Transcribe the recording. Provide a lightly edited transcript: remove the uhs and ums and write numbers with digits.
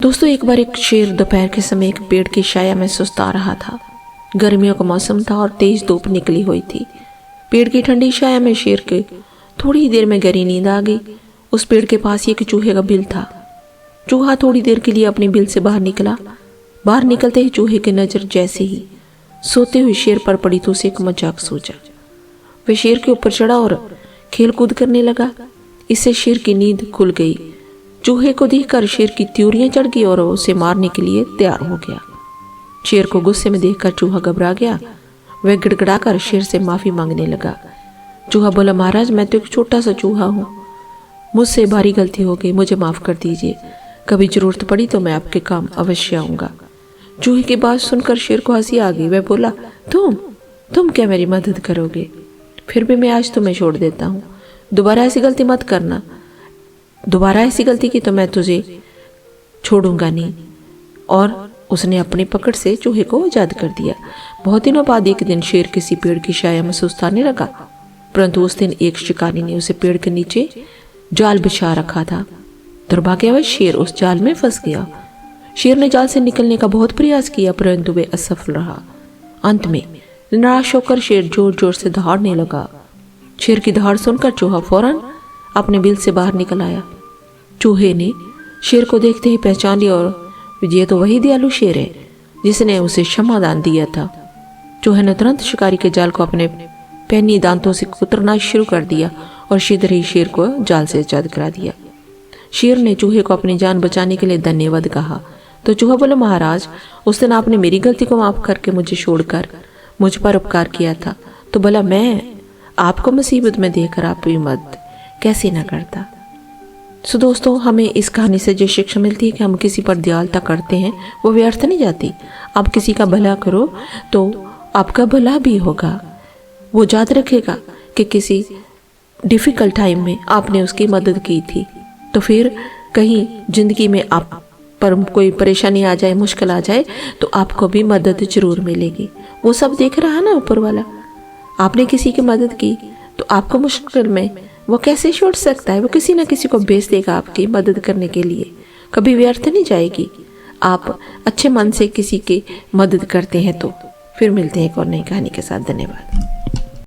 दोस्तों, एक बार एक शेर दोपहर के समय एक पेड़ की छाया में सुस्ता रहा था। गर्मियों का मौसम था और तेज धूप निकली हुई थी। पेड़ की ठंडी छाया में शेर के थोड़ी ही देर में गहरी नींद आ गई। उस पेड़ के पास ही एक चूहे का बिल था। चूहा थोड़ी देर के लिए अपने बिल से बाहर निकला। बाहर निकलते ही चूहे की नजर जैसे ही सोते हुए शेर पर पड़ी तो उसे एक मजाक सूझा। वह शेर के ऊपर चढ़ा और खेल कूद करने लगा। इससे शेर की नींद खुल गई। चूहे को देखकर शेर की त्योरियां चढ़ गई और उसे मारने के लिए तैयार हो गया। शेर को गुस्से में देखकर चूहा घबरा गया। वह गिड़गिड़ाकर शेर से माफी मांगने लगा। चूहा बोला, महाराज, मैं तो एक छोटा सा चूहा हूँ, मुझसे भारी गलती हो गई, मुझे माफ कर दीजिए। कभी जरूरत पड़ी तो मैं आपके काम अवश्य आऊंगा। चूहे की बात सुनकर शेर को हंसी आ गई। वह बोला, तुम क्या मेरी मदद करोगे? फिर भी मैं आज तुम्हें छोड़ देता हूँ। दोबारा ऐसी गलती मत करना। दोबारा ऐसी गलती की तो मैं तुझे छोड़ूंगा नहीं। और उसने अपनी पकड़ से चूहे को आजाद कर दिया। बहुत दिनों बाद एक दिन शेर किसी पेड़ की छाया में सुस्ताने लगा, परंतु उस दिन एक शिकारी ने उसे पेड़ के नीचे जाल बिछा रखा था। दुर्भाग्यवश शेर उस जाल में फंस गया। शेर ने जाल से निकलने का बहुत प्रयास किया, परंतु वे असफल रहा। अंत में निराश होकर शेर जोर जोर से दहाड़ने लगा। शेर की दहाड़ सुनकर चूहा फौरन अपने बिल से बाहर निकल आया। चूहे ने शेर को देखते ही पहचान लिया और ये तो वही दयालु शेर है जिसने उसे क्षमादान दिया था। चूहे ने तुरंत शिकारी के जाल को अपने पैनी दांतों से कुतरना शुरू कर दिया और शीघ्र ही शेर को जाल से आजाद करा दिया। शेर ने चूहे को अपनी जान बचाने के लिए धन्यवाद कहा तो चूहा बोला, महाराज, उस दिन आपने मेरी गलती को माफ करके मुझे छोड़कर मुझ पर उपकार किया था, तो भला मैं आपको मुसीबत में देखकर आपकी मदद कैसे न करता। सो दोस्तों, हमें इस कहानी से जो शिक्षा मिलती है कि हम किसी पर दयालुता करते हैं वो व्यर्थ नहीं जाती। आप किसी का भला करो तो आपका भला भी होगा। वो याद रखेगा कि किसी डिफिकल्ट टाइम में आपने उसकी मदद की थी, तो फिर कहीं जिंदगी में आप पर कोई परेशानी आ जाए, मुश्किल आ जाए, तो आपको भी मदद जरूर मिलेगी। वो सब देख रहा है ना ऊपर वाला। आपने किसी की मदद की तो आपको मुश्किल में वो कैसे छोड़ सकता है? वो किसी ना किसी को भेज देगा आपकी मदद करने के लिए। कभी व्यर्थ नहीं जाएगी। आप अच्छे मन से किसी की मदद करते हैं तो। फिर मिलते हैं एक और नई कहानी के साथ। धन्यवाद।